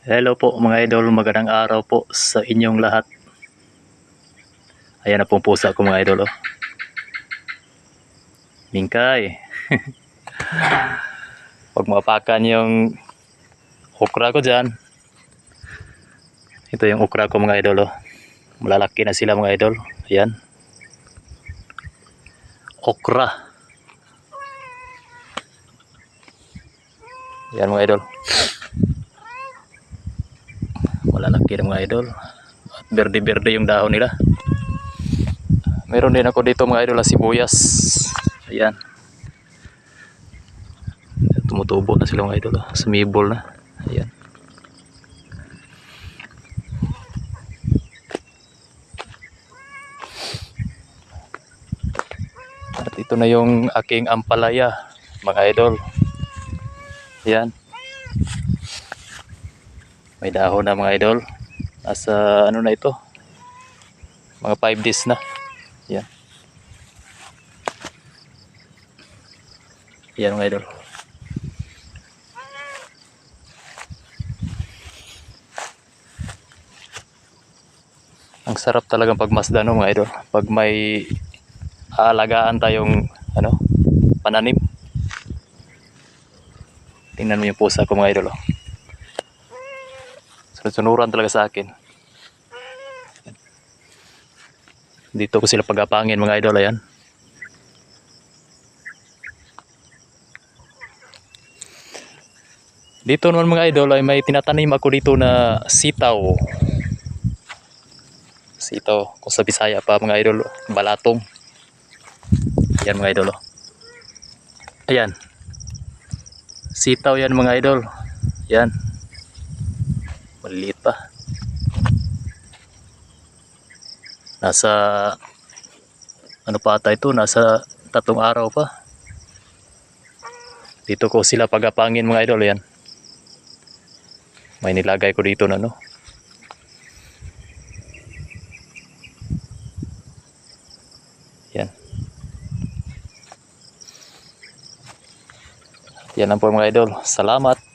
Hello po mga idol, magandang araw po sa inyong lahat. Ayan na pong pusa ko mga idol. Mingkay. Huwag mapakan yung okra ko dyan. Ito yung okra ko mga idol. Malalaki na sila mga idol. Ayan. Okra. Ayan mga idol. Malalaki na mga idol. At berde-berde yung dahon nila. Meron din ako dito mga idol na sibuyas. Ayan. Tumutubo na sila mga idol. Sumibol na. Ayan. At ito na yung aking ampalaya mga idol. Ayan. May dahon na mga idol. Nasa ano na ito? Mga 5 days na. Ayan. Ayan mga idol. Ang sarap talagang pagmasdan no, mga idol. Pag may aalagaan tayong pananim. Tingnan mo yung pusa ko mga idol. Sunod-sunuran talaga sa akin. Dito ko sila pagapangin mga idol. Ayan. Dito naman mga idol ay may tinatanim ako dito na sitaw. Sitaw kung sa Bisaya pa mga idol. Balatong. Ayan mga idol. Ayan. Sitaw yan mga idol. Ayan. Maliliit pa. Nasa ano pa ata ito? Nasa 3 araw pa. Dito ko sila pagapangin mga idol. Ayan. May nilagay ko dito na no. Yan. Yan lang po mga idol. Salamat.